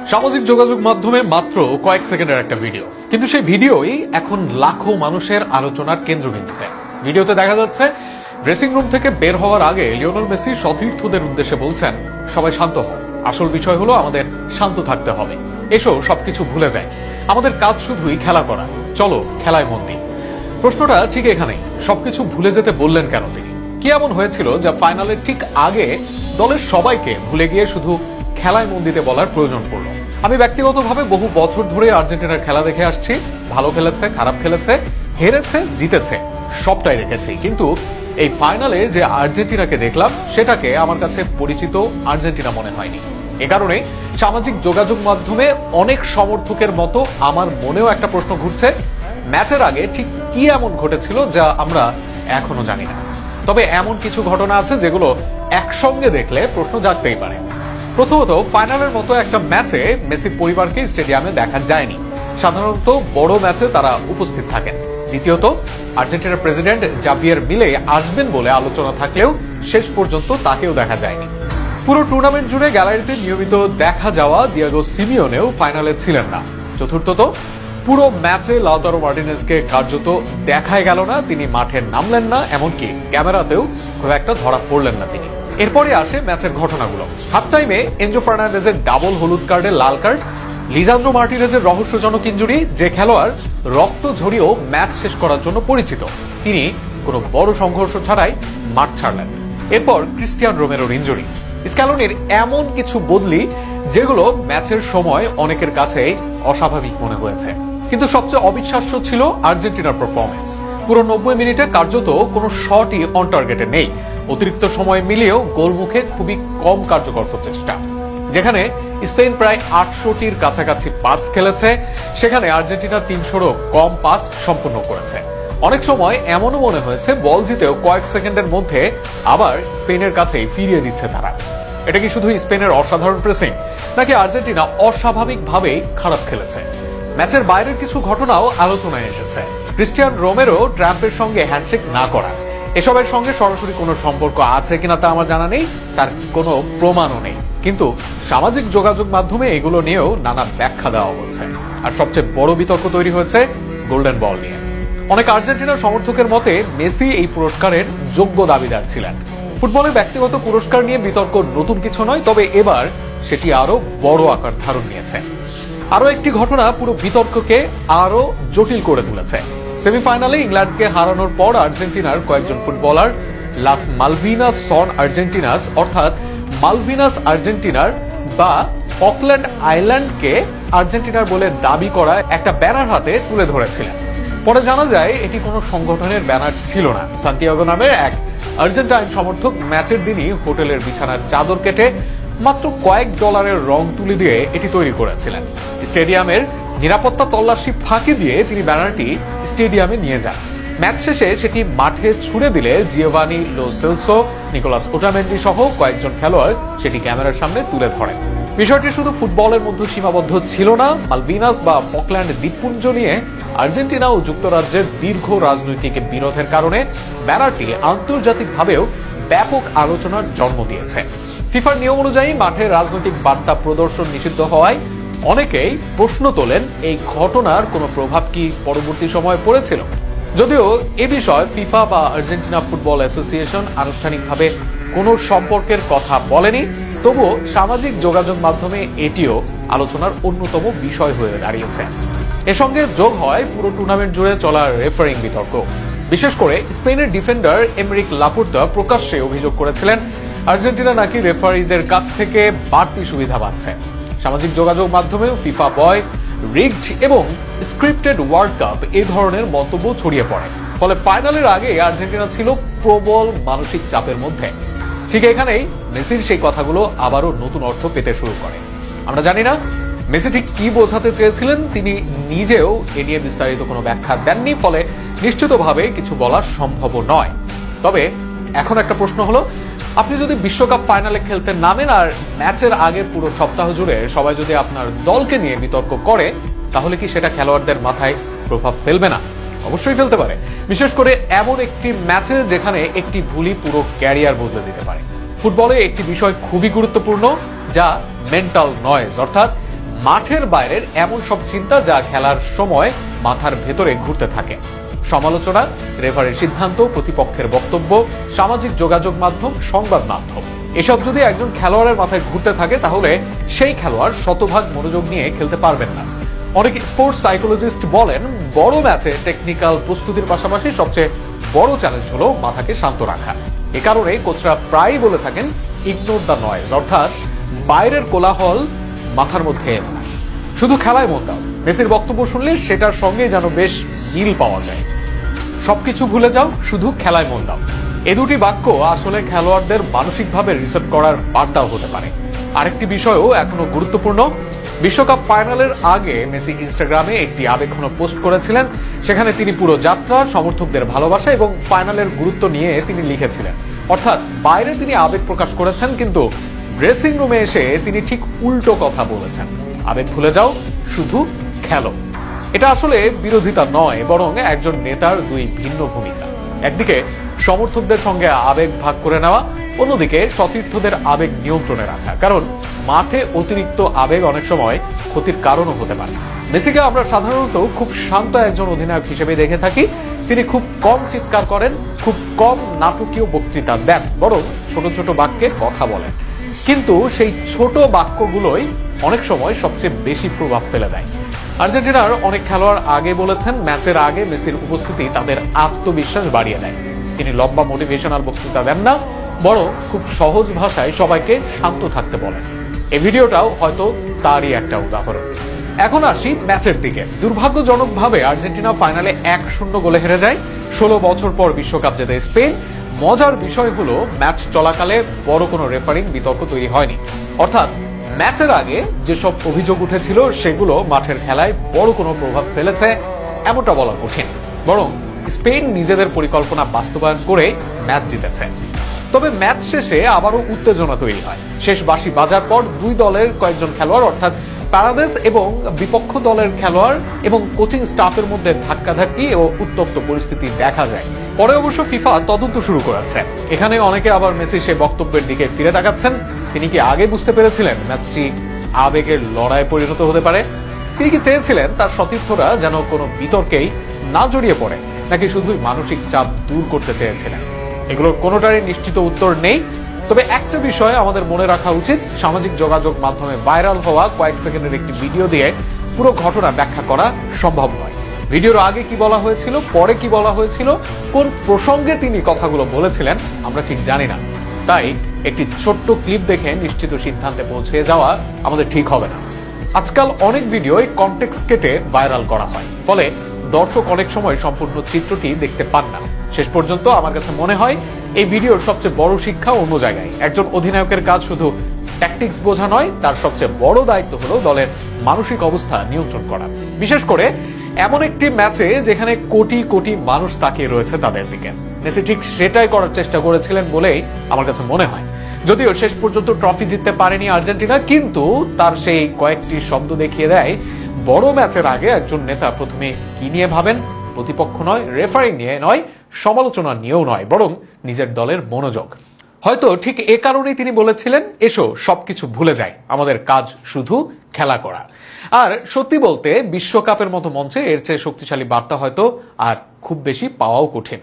সামাজিক যোগাযোগ মাধ্যমে মাত্র কয়েক সেকেন্ডের একটা ভিডিও, কিন্তু সেই ভিডিওই এখন লাখো মানুষের আলোচনার কেন্দ্রবিন্দুতে। ভিডিওতে দেখা যাচ্ছে ড্রেসিং রুম থেকে বের হওয়ার আগে লিওনেল মেসি সতীর্থদের উদ্দেশ্যে বলছেন, সবাই শান্ত হও, আসল বিষয় হলো আমাদের শান্ত থাকতে হবে, এসো সবকিছু ভুলে যায়, আমাদের কাজ শুধুই খেলা করা, চলো খেলায় মন দিই। প্রশ্নটা ঠিক এখানেই, সবকিছু ভুলে যেতে বললেন কেন তিনি? কি এমন হয়েছিল যা ফাইনালের ঠিক আগে দলের সবাইকে ভুলে গিয়ে শুধু খেলায় মন দিতে বলার প্রয়োজন পড়লো? আমি ব্যক্তিগতভাবে বহু বছর ধরে আর্জেন্টিনার খেলা দেখে আসছি। ভালো খেলেছে, খারাপ খেলেছে, হেরেছে, জিতেছে, সবটাই দেখেছি। কিন্তু এই ফাইনালে যে আর্জেন্টিনাকে দেখলাম সেটাকে আমার কাছে পরিচিত আর্জেন্টিনা মনে হয়নি। এ কারণে সামাজিক যোগাযোগ মাধ্যমে অনেক সমর্থকের মতো আমার মনেও একটা প্রশ্ন ঘুরছে, ম্যাচের আগে ঠিক কি এমন ঘটেছিল যা আমরা এখনো জানি না। তবে এমন কিছু ঘটনা আছে যেগুলো একসঙ্গে দেখলে প্রশ্ন জাগতেই পারে। প্রথমত, ফাইনালের মতো একটা ম্যাচে মেসির পরিবারকে স্টেডিয়ামে দেখা যায়নি। সাধারণত বড় ম্যাচে তারা উপস্থিত থাকেন। দ্বিতীয়ত, আর্জেন্টিনার প্রেসিডেন্ট জাভিয়ের মিলেই আসবেন বলে আলোচনা থাকলেও শেষ পর্যন্ত তাকেও দেখা যায়নি। পুরো টুর্নামেন্ট জুড়ে গ্যালারিতে নিয়মিত দেখা যাওয়া দিয়েগো সিমিওনেও ফাইনালে ছিলেন না। চতুর্থত, পুরো ম্যাচে লাউতারো মার্টিনেজকে কার্যত দেখাই গেল না, তিনি মাঠে নামলেন না, এমনকি ক্যামেরাতেও খুব একটা ধরা পড়লেন না তিনি। এরপরে আসে ম্যাচের ঘটনাগুলো। হাফ টাইমে এনজো ফার্নান্ডেজের ডাবল হলুদ কার্ডে লাল কার্ড, লিজান্দ্রো মার্টিনেজের রহস্যজনক ইনজুরি, যে খেলোয়াড় রক্ত ঝরিয়েও ম্যাচ শেষ করার জন্য পরিচিত, তিনি কোনো বড় সংঘর্ষ ছাড়াই মাঠ ছাড়লেন। এরপর ক্রিস্টিয়ান রোমেরোর ইনজুরি, স্ক্যালোনির এমন কিছু বদলি যেগুলো ম্যাচের সময় অনেকের কাছে অস্বাভাবিক মনে হয়েছে। কিন্তু সবচেয়ে অবিশ্বাস্য ছিল আর্জেন্টিনার পারফরমেন্স। পুরো 90 মিনিটে কার্যত কোনো শটই অন টার্গেটে নেই। অতিরিক্ত সময় মিলিয়েও গোলমুখে খুবই কম কার্যকর প্রচেষ্টা। যেখানে স্পেন প্রায় 800টির কাছাকাছি পাস খেলেছে, সেখানে আর্জেন্টিনা 300রও কম পাস সম্পন্ন করেছে। অনেক সময় এমনও মনে হয়েছে বল জিতেও কয়েক সেকেন্ডের মধ্যে আবার স্পেনের কাছেই ফিরিয়ে দিচ্ছে তারা। এটা কি শুধু স্পেনের অসাধারণ প্রেসিং, নাকি আর্জেন্টিনা অস্বাভাবিকভাবেই খারাপ খেলেছে? ম্যাচের বাইরের কিছু ঘটনাও আলোচনায় এসেছে। ক্রিস্টিয়ান রোমেরো ট্রাম্পের সঙ্গে হ্যান্ডশেক না করা, এসবের সঙ্গে সরাসরি কোনো সম্পর্ক আছে কিনা তা আমার জানা নেই, তার কোনো প্রমাণও নেই। কিন্তু সামাজিক যোগাযোগ মাধ্যমে এগুলো নিয়েও নানা ব্যাখ্যা দেওয়া হচ্ছে। আর সবচেয়ে বড় বিতর্ক তৈরি হয়েছে গোল্ডেন বল নিয়ে। অনেক আর্জেন্টিনার সমর্থকের মতে মেসি এই পুরস্কারের যোগ্য দাবিদার ছিলেন। ফুটবলের ব্যক্তিগত পুরস্কার নিয়ে বিতর্ক নতুন কিছু নয়, তবে এবার সেটি আরো বড় আকার ধারণ নিয়েছে। আরো একটি ঘটনা পুরো বিতর্ককে আরো জটিল করে তুলেছে। সেমিফাইনালে ইংল্যান্ডকে হারানোর পর আর্জেন্টিনার কয়েকজন ফুটবলার লাস মালভিনাস সন আর্জেন্টিনাস, অর্থাৎ মালভিনাস আর্জেন্টিনার বা ফকল্যান্ড আইল্যান্ডকে আর্জেন্টিনার বলে দাবি করা একটা ব্যানার হাতে তুলে ধরেছিলেন। পরে জানা যায় এটি কোনো সংগঠনের ব্যানার ছিল না। সান্তিয়াগো নামের এক আর্জেন্টাইন সমর্থক ম্যাচের দিনই হোটেলের বিছানার চাদর কেটে মাত্র কয়েক ডলারের রং তুলি দিয়ে এটি তৈরি করেছিলেন। স্টেডিয়ামের নিরাপত্তা তল্লাশি ফাঁকি দিয়ে তিনি ব্যানারটি স্টেডিয়ামে নিয়ে যান। ম্যাচ শেষে সেটি মাঠে ছুড়ে দিলে Giovani Lo Celso, Nicolas Otamendi সহ কয়েকজন খেলোয়াড় সেটি ক্যামেরার সামনে তুলে ধরেন। বিষয়টি শুধু ফুটবলের মধ্যে সীমাবদ্ধ ছিল না। মালভিনাস বা ফকল্যান্ড দ্বীপপুঞ্জ নিয়ে আর্জেন্টিনা ও যুক্তরাজ্যের দীর্ঘ রাজনৈতিক বিরোধের কারণে ব্যানারটি আন্তর্জাতিকভাবেও ব্যাপক আলোচনার জন্ম দিয়েছে। ফিফার নিয়ম অনুযায়ী মাঠে রাজনৈতিক বার্তা প্রদর্শন নিষিদ্ধ হওয়ায় অনেকেই প্রশ্ন তোলেন, এই ঘটনার কোনো প্রভাব কি পরবর্তী সময়ে পড়েছিল? যদিও এ বিষয়ে ফিফা বা আর্জেন্টিনা ফুটবল অ্যাসোসিয়েশন আনুষ্ঠানিকভাবে কোনো সম্পর্কের কথা বলেনি, তবুও সামাজিক যোগাযোগ মাধ্যমে এটিও আলোচনার অন্যতম বিষয় হয়ে দাঁড়িয়েছে। এর সঙ্গে যোগ হয় পুরো টুর্নামেন্ট জুড়ে চলা রেফারিং বিতর্ক। বিশেষ করে স্পেনের ডিফেন্ডার এমরিক লাপুর্তা প্রকাশ্যে অভিযোগ করেছিলেন আর্জেন্টিনা নাকি রেফারিদের কাছ থেকে বাড়তি সুবিধা পাচ্ছে। সামাজিক যোগাযোগ মাধ্যমেও ফিফা বয়, রিগড এবং স্ক্রিপ্টেড ওয়ার্ল্ড কাপ এই ধরনের মন্তব্য ছড়িয়ে পড়ে। ফলে ফাইনালের আগে আর্জেন্টিনা ছিল প্রবল মানসিক চাপের মধ্যে। ঠিক এখানেই মেসির সেই কথাগুলো আবারও নতুন অর্থ পেতে শুরু করে। আমরা জানি না মেসি ঠিক কি বোঝাতে চেয়েছিলেন, তিনি নিজেও এ নিয়ে বিস্তারিত কোনো ব্যাখ্যা দেননি, ফলে নিশ্চিতভাবে কিছু বলা সম্ভব নয়। তবে এখন একটা প্রশ্ন হলো, আপনি যদি বিশ্বকাপ ফাইনালে খেলতে নামেন আর ম্যাচের আগের পুরো সপ্তাহ জুড়ে সবাই যদি আপনার দলকে নিয়ে বিতর্ক করে, তাহলে কি সেটা খেলোয়াড়দের মাথায় প্রভাব ফেলবে না? অবশ্যই ফেলতে পারে, বিশেষ করে এমন একটি ম্যাচে যেখানে একটি ভুলই পুরো ক্যারিয়ার বদলে দিতে পারে। ফুটবলে একটি বিষয় খুবই গুরুত্বপূর্ণ, যা মেন্টাল নয়েজ, অর্থাৎ মাঠের বাইরের এমন সব চিন্তা যা খেলার সময় মাথার ভেতরে ঘুরতে থাকে। সমালোচনা, রেফারির সিদ্ধান্ত, প্রতিপক্ষের বক্তব্য, সামাজিক যোগাযোগ মাধ্যম, সংবাদ মাধ্যম, এসব যদি একজন খেলোয়াড়ের মাথায় ঘুরতে থাকে তাহলে সেই খেলোয়াড় শতভাগ মনোযোগ নিয়ে খেলতে পারবেন না। অনেক স্পোর্টস সাইকোলজিস্ট বলেন, বড় ম্যাচে টেকনিক্যাল প্রস্তুতির পাশাপাশি সবচেয়ে বড় চ্যালেঞ্জ হলো মাথাকে শান্ত রাখা। এ কারণে কোচরা প্রায়ই বলে থাকেন ইগনোর দ্য নয়েজ, অর্থাৎ বাইরের কোলাহল মাথার মধ্যে এলো না, শুধু খেলায় মন দাও। মেসির বক্তব্য শুনলে সেটার সঙ্গে যেন বেশ মিল পাওয়া যায়। সবকিছু ভুলে যাও, শুধু খেলায় মন দাও। এ দুটি বাক্য আসলে খেলোয়াড়দের মানসিকভাবে রিসেট করার বার্তাও হতে পারে। আরেকটি বিষয়ও এখনো গুরুত্বপূর্ণ, বিশ্বকাপ ফাইনালের আগে মেসি ইনস্টাগ্রামে একটি আবেগঘন পোস্ট করেছিলেন। সেখানে তিনি পুরো যাত্রা, সমর্থকদের ভালোবাসা এবং ফাইনালের গুরুত্ব নিয়ে তিনি লিখেছিলেন। অর্থাৎ বাইরে তিনি আবেগ প্রকাশ করেছেন, কিন্তু ড্রেসিং রুমে এসে তিনি ঠিক উল্টো কথা বলেছেন, আবেগ ভুলে যাও, শুধু খেলো। এটা আসলে বিরোধিতা নয়, বরং একজন নেতার দুই ভিন্ন ভূমিকা। একদিকে সমর্থকদের সঙ্গে আবেগ ভাগ করে নেওয়া, অন্যদিকে সতীর্থদের আবেগ নিয়ন্ত্রণে রাখা। কারণ মাঠে অতিরিক্ত আবেগ অনেক সময় ক্ষতির কারণও হতে পারে। মেসিকে আমরা সাধারণত খুব শান্ত একজন অধিনায়ক হিসেবে দেখে থাকি। তিনি খুব কম চিৎকার করেন, খুব কম নাটকীয় বক্তৃতা দেন, বরং ছোট ছোট বাক্যে কথা বলেন। কিন্তু সেই ছোট বাক্যগুলোই অনেক সময় সবচেয়ে বেশি প্রভাব ফেলে দেয়। আর্জেন্টিনার অনেক খেলোয়াড় আগে বলেছেন, ম্যাচের আগে মেসির উপস্থিতি তাদের আত্মবিশ্বাস বাড়িয়ে দেয়। তিনি লম্বা মোটিভেশনাল বক্তৃতা দেন না, বরং খুব সহজ ভাষায় সবাইকে শান্ত থাকতে বলেন। এই ভিডিওটাও হয়তো তারই একটা উদাহরণ। এখন আসি ম্যাচের দিকে। দুর্ভাগ্যজনকভাবে আর্জেন্টিনা ফাইনালে 1-0 গোলে হেরে যায়। 16 বছর পর বিশ্বকাপ জেতে স্পেন। মজার বিষয় হলো ম্যাচ চলাকালে বড় কোনো রেফারিং বিতর্ক তৈরি হয়নি। অর্থাৎ ম্যাচের আগে যেসব অভিযোগ উঠেছিল সেগুলো মাঠের খেলায় বড় কোনো প্রভাব ফেলেছে এমনটা বলা কঠিন। বরং স্পেন নিজেদের পরিকল্পনা বাস্তবায়ন করে ম্যাচ জিতেছে। তবে ম্যাচ শেষে আবারও উত্তেজনা তৈরি হয়। শেষ বাঁশি বাজার পর দুই দলের কয়েকজন খেলোয়াড় অর্থাৎ প্যারাদেস এবং বিপক্ষ দলের খেলোয়াড় এবং কোচিং স্টাফের মধ্যে ধাক্কাধাক্কি ও উত্তপ্ত পরিস্থিতি দেখা যায়। পরে অবশ্য ফিফা তদন্ত শুরু করেছে। এখানে অনেকে আবার মেসি সে বক্তব্যের দিকে ফিরে তাকাচ্ছেন। তিনি কি আগে বুঝতে পেরেছিলেন ম্যাচটি আবেগের লড়াইয়ে পরিণত হতে পারে? তিনি কি চেয়েছিলেন তার সতীর্থরা যেন কোনো বিতর্কেই না জড়িয়ে পড়ে, নাকি শুধুই মানসিক চাপ দূর করতে চেয়েছিলেন? এগুলোর কোনোটারই নিশ্চিত উত্তর নেই। তবে একটা বিষয় আমাদের মনে রাখা উচিত, সামাজিক যোগাযোগ মাধ্যমে ভাইরাল হওয়া কয়েক সেকেন্ডের একটি ভিডিও দিয়ে পুরো ঘটনা ব্যাখ্যা করা সম্ভব নয়। ভিডিওর আগে কি বলা হয়েছিল, পরে কি বলা হয়েছিল, কোন প্রসঙ্গে তিনি কথাগুলো বলেছিলেন আমরা ঠিক জানি না। তাই একটি ছোট্ট ক্লিপ দেখে নিশ্চিত সিদ্ধান্তে পৌঁছে যাওয়া আমাদের ঠিক হবে না। আজকাল অনেক ভিডিওই কনটেক্সট কেটে ভাইরাল করা হয়, ফলে দর্শক অনেক সময় সম্পূর্ণ চিত্রটি দেখতে পান না। শেষ পর্যন্ত আমার কাছে মনে হয় এই ভিডিওর সবচেয়ে বড় শিক্ষা অন্য জায়গায়। একজন অধিনায়কের কাজ শুধু ট্যাকটিক্স বোঝা নয়, তার সবচেয়ে বড় দায়িত্ব হলো দলের মানসিক অবস্থা নিয়ন্ত্রণ করা। বিশেষ করে এমন একটি ম্যাচে যেখানে কোটি কোটি মানুষ তাকিয়ে রয়েছে তাদের দিকে। মেসি ঠিক সেটাই করার চেষ্টা করেছিলেন বলেই আমার কাছে মনে হয়। যদিও শেষ পর্যন্ত ট্রফি জিততে পারেনি আর্জেন্টিনা, কিন্তু তার সেই কয়েকটি শব্দ দেখিয়ে দেয় বড় ম্যাচের আগে একজন নেতা প্রথমে কি নিয়ে ভাবেন। প্রতিপক্ষ নয়, রেফারিং নিয়ে নয়, সমালোচনা নিয়েও নয়, বরং নিজের দলের মনোযোগ। হয়তো ঠিক এ কারণেই তিনি বলেছিলেন, এসো সবকিছু ভুলে যাই, আমাদের কাজ শুধু খেলা করা। আর সত্যি বলতে বিশ্বকাপের মতো মঞ্চে এর চেয়ে শক্তিশালী বার্তা হয়তো আর খুব বেশি পাওয়াও কঠিন।